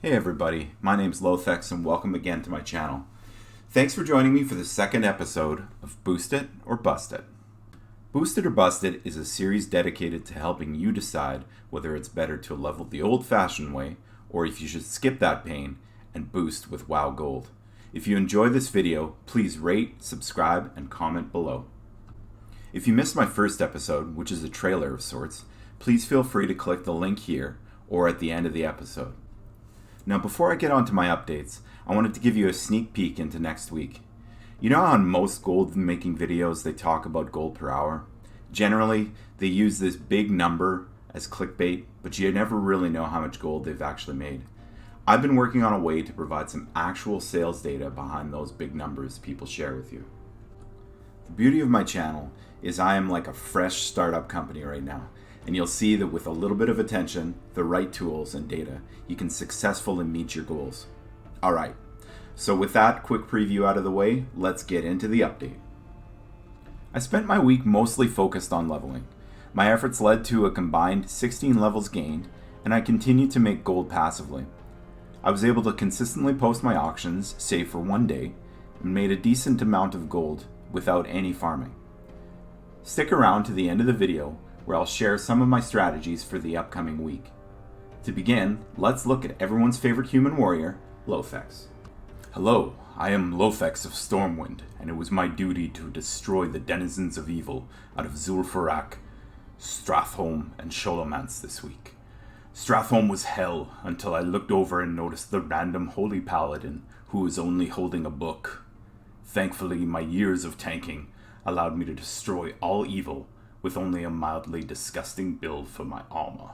Hey everybody, my name's Lothex and welcome again to my channel. Thanks for joining me for the second episode of Boost It or Bust It. Boost It or Bust It is a series dedicated to helping you decide whether it's better to level the old-fashioned way or if you should skip that pain and boost with WoW Gold. If you enjoy this video, please rate, subscribe, and comment below. If you missed my first episode, which is a trailer of sorts, please feel free to click the link here or at the end of the episode. Now before I get on to my updates, I wanted to give you a sneak peek into next week. You know how on most gold making videos they talk about gold per hour? Generally, they use this big number as clickbait, but you never really know how much gold they've actually made. I've been working on a way to provide some actual sales data behind those big numbers people share with you. The beauty of my channel is I am like a fresh startup company right now. And you'll see that with a little bit of attention, the right tools and data, you can successfully meet your goals. Alright, so with that quick preview out of the way, let's get into the update. I spent my week mostly focused on leveling. My efforts led to a combined 16 levels gained, and I continued to make gold passively. I was able to consistently post my auctions, save for one day, and made a decent amount of gold without any farming. Stick around to the end of the video, where I'll share some of my strategies for the upcoming week. To begin, let's look at everyone's favorite human warrior, Lothex. Hello, I am Lothex of Stormwind, and it was my duty to destroy the denizens of evil out of Zul'Farrak, Stratholme, and Sholomance this week. Stratholme was hell until I looked over and noticed the random holy paladin who was only holding a book. Thankfully, my years of tanking allowed me to destroy all evil with only a mildly disgusting build for my armor.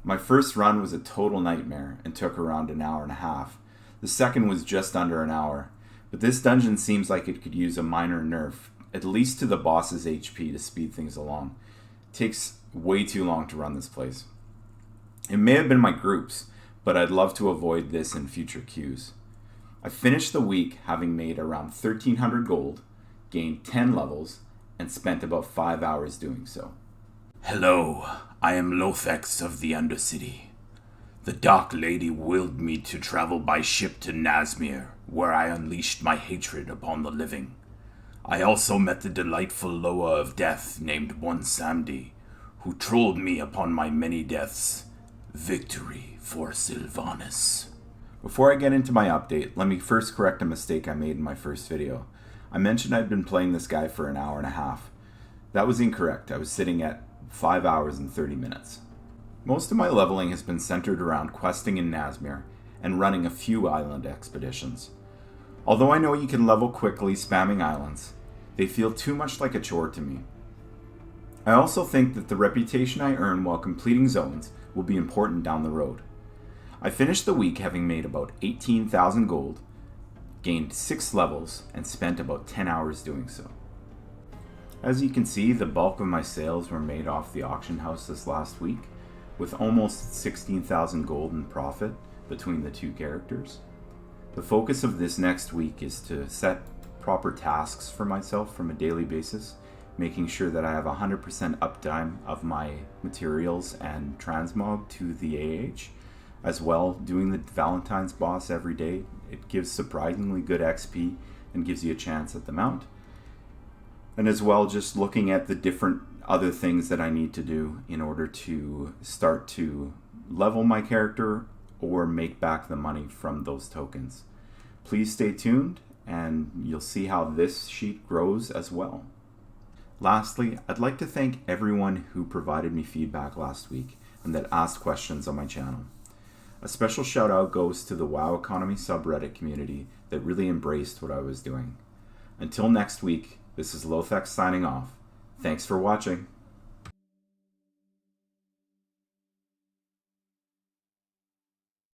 My first run was a total nightmare and took around an hour and a half. The second was just under an hour, but this dungeon seems like it could use a minor nerf, at least to the boss's HP to speed things along. It takes way too long to run this place. It may have been my groups, but I'd love to avoid this in future queues. I finished the week having made around 1300 gold, gained 10 levels, and spent about 5 hours doing so. Hello, I am Lothex of the Undercity. The Dark Lady willed me to travel by ship to Nazmir, where I unleashed my hatred upon the living. I also met the delightful Loa of Death named One Samdi, who trolled me upon my many deaths. Victory for Sylvanas. Before I get into my update, let me first correct a mistake I made in my first video. I mentioned I'd been playing this guy for an hour and a half. That was incorrect. I was sitting at 5 hours and 30 minutes. Most of my leveling has been centered around questing in Nazmir and running a few island expeditions. Although I know you can level quickly spamming islands, they feel too much like a chore to me. I also think that the reputation I earn while completing zones will be important down the road. I finished the week having made about 18,000 gold, gained 6 levels, and spent about 10 hours doing so. As you can see, the bulk of my sales were made off the auction house this last week, with almost 16,000 gold in profit between the two characters. The focus of this next week is to set proper tasks for myself from a daily basis, making sure that I have 100% uptime of my materials and transmog to the AH. As well, doing the Valentine's boss every day, it gives surprisingly good XP and gives you a chance at the mount. And as well, just looking at the different other things that I need to do in order to start to level my character or make back the money from those tokens. Please stay tuned and you'll see how this sheet grows as well. Lastly, I'd like to thank everyone who provided me feedback last week and that asked questions on my channel. A special shout out goes to the WoW Economy subreddit community that really embraced what I was doing. Until next week, this is Lothex signing off. Thanks for watching.